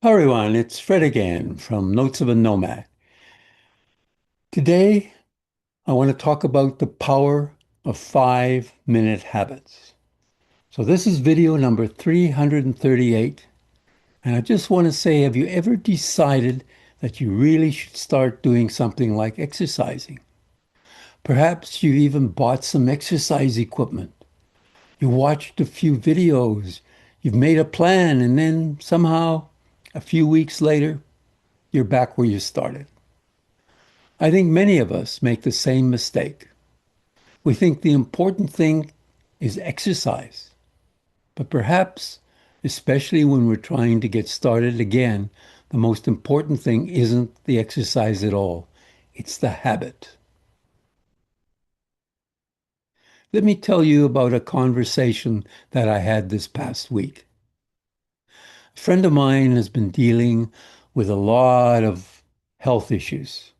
Hi everyone, it's Fred again from Notes of a Nomad. Today, I want to talk about the power of 5-minute habits. So this is video number 338, and I just want to say, have you ever decided that you really should start doing something like exercising? Perhaps you've even bought some exercise equipment. You watched a few videos, you've made a plan, and then somehow, a few weeks later, you're back where you started. I think many of us make the same mistake. We think the important thing is exercise, but perhaps, especially when we're trying to get started again, the most important thing isn't the exercise at all. It's the habit. Let me tell you about a conversation that I had this past week. A friend of mine has been dealing with a lot of health issues.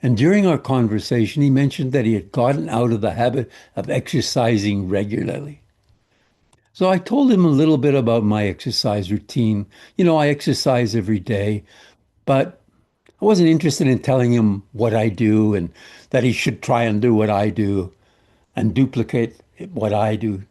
And during our conversation, he mentioned that he had gotten out of the habit of exercising regularly. So I told him a little bit about my exercise routine. I exercise every day, but I wasn't interested in telling him what I do and that he should try and do what I do and duplicate what I do.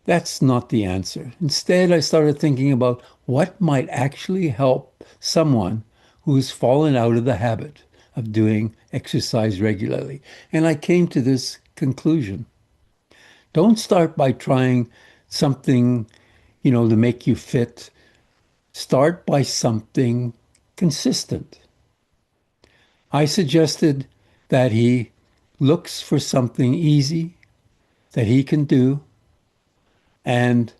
That's not the answer. Instead, I started thinking about what might actually help someone who's fallen out of the habit of doing exercise regularly. And I came to this conclusion. Don't start by trying something, to make you fit. Start by something consistent. I suggested that he looks for something easy that he can do and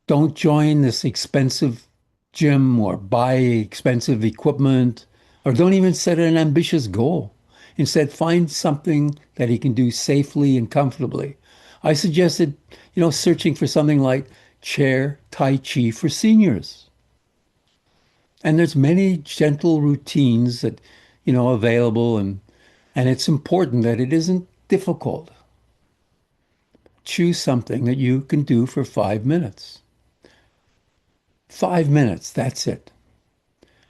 don't join this expensive gym or buy expensive equipment or don't even set an ambitious goal. Instead, find something that he can do safely and comfortably. I suggested, searching for something like chair Tai Chi for seniors. And there's many gentle routines that, available and it's important that it isn't difficult. Choose something that you can do for 5 minutes. 5 minutes, that's it.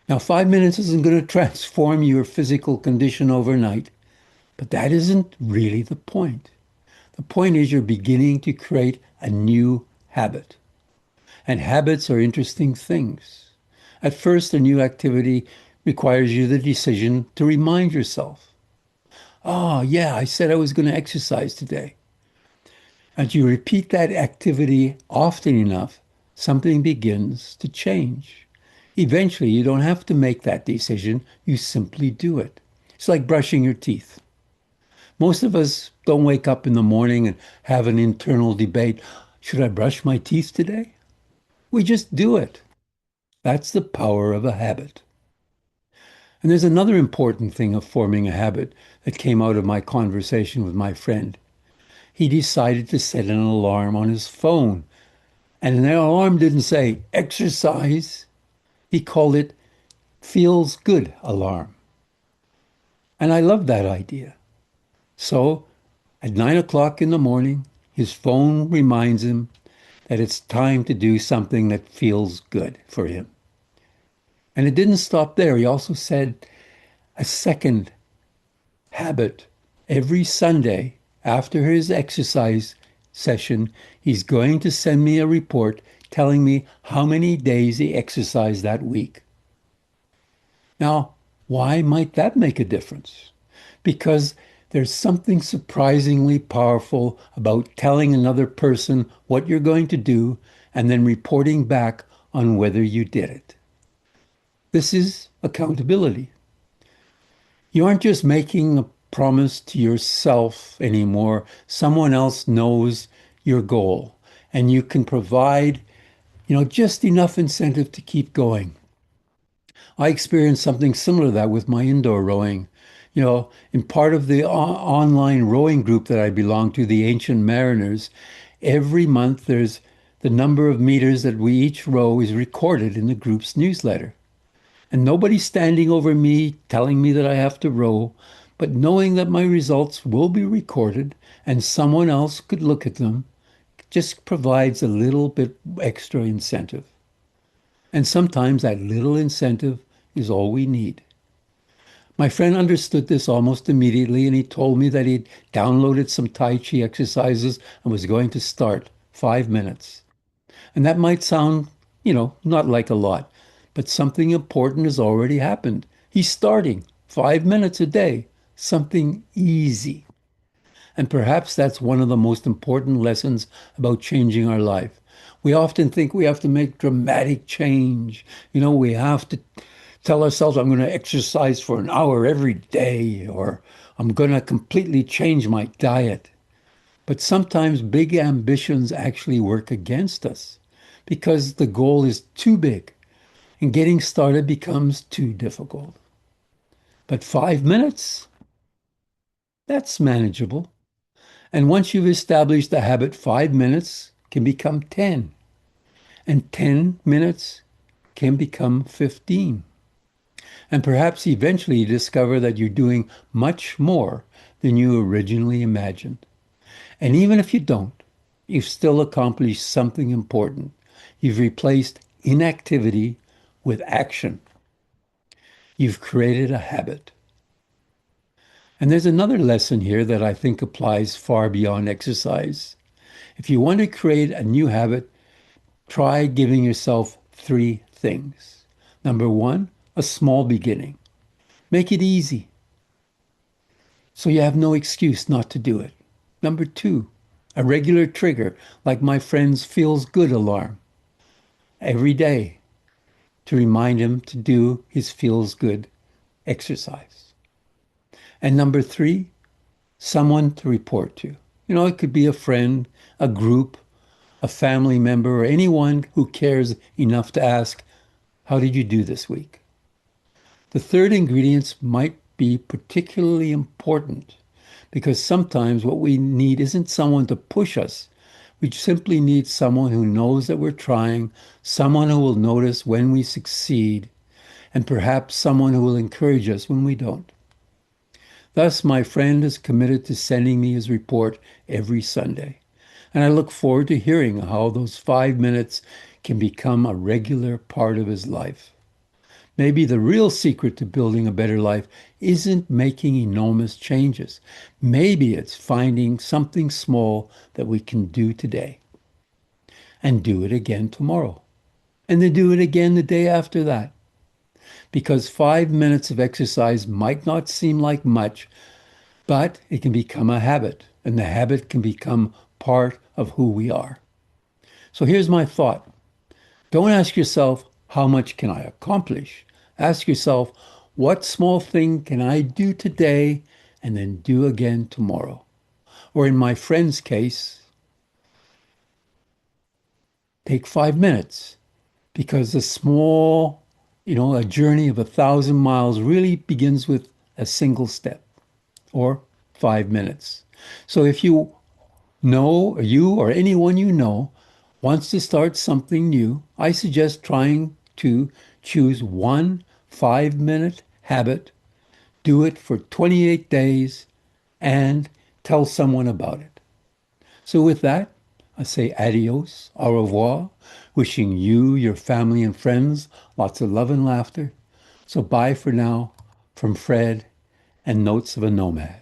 Now, 5 minutes isn't going to transform your physical condition overnight, but that isn't really the point. The point is you're beginning to create a new habit. And habits are interesting things. At first, a new activity requires you the decision to remind yourself, oh, yeah, I said I was going to exercise today. As you repeat that activity often enough, something begins to change. Eventually, you don't have to make that decision, you simply do it. It's like brushing your teeth. Most of us don't wake up in the morning and have an internal debate. Should I brush my teeth today? We just do it. That's the power of a habit. And there's another important thing of forming a habit that came out of my conversation with my friend. He decided to set an alarm on his phone. And the alarm didn't say exercise. He called it feels good alarm. And I love that idea. So at 9 o'clock in the morning, his phone reminds him that it's time to do something that feels good for him. And it didn't stop there. He also said a second habit. Every Sunday after his exercise session, he's going to send me a report telling me how many days he exercised that week. Now, why might that make a difference? Because there's something surprisingly powerful about telling another person what you're going to do and then reporting back on whether you did it. This is accountability. You aren't just making a promise to yourself anymore. Someone else knows your goal, and you can provide, just enough incentive to keep going. I experienced something similar to that with my indoor rowing. In part of the online rowing group that I belong to, the Ancient Mariners, every month there's the number of meters that we each row is recorded in the group's newsletter. And nobody's standing over me telling me that I have to row, but knowing that my results will be recorded and someone else could look at them just provides a little bit extra incentive. And sometimes that little incentive is all we need. My friend understood this almost immediately, and he told me that he'd downloaded some Tai Chi exercises and was going to start 5 minutes. And that might sound, not like a lot, but something important has already happened. He's starting 5 minutes a day, something easy. And perhaps that's one of the most important lessons about changing our life. We often think we have to make dramatic change. We have to tell ourselves, I'm going to exercise for an hour every day, or I'm going to completely change my diet. But sometimes big ambitions actually work against us because the goal is too big and getting started becomes too difficult. But 5 minutes, that's manageable. And once you've established the habit, 5 minutes can become 10, and 10 minutes can become 15. And perhaps eventually you discover that you're doing much more than you originally imagined. And even if you don't, you've still accomplished something important. You've replaced inactivity with action. You've created a habit. And there's another lesson here that I think applies far beyond exercise. If you want to create a new habit, try giving yourself three things. Number one, a small beginning. Make it easy so you have no excuse not to do it. Number two, a regular trigger, like my friend's feels good alarm every day to remind him to do his feels good exercise. And number three, someone to report to. It could be a friend, a group, a family member, or anyone who cares enough to ask, how did you do this week? The third ingredient might be particularly important because sometimes what we need isn't someone to push us. We simply need someone who knows that we're trying, someone who will notice when we succeed, and perhaps someone who will encourage us when we don't. Thus, my friend is committed to sending me his report every Sunday. And I look forward to hearing how those 5 minutes can become a regular part of his life. Maybe the real secret to building a better life isn't making enormous changes. Maybe it's finding something small that we can do today and do it again tomorrow. And then do it again the day after that. Because 5 minutes of exercise might not seem like much, but it can become a habit, and the habit can become part of who we are. So here's my thought. Don't ask yourself, how much can I accomplish? Ask yourself, what small thing can I do today and then do again tomorrow? Or in my friend's case, take 5 minutes because a journey of 1,000 miles really begins with a single step or 5 minutes. So if you or anyone you know wants to start something new, I suggest trying to choose one 5 minute habit, do it for 28 days, and tell someone about it. So with that, I say adios, au revoir, wishing you, your family, and friends lots of love and laughter. So bye for now from Fred and Notes of a Nomad.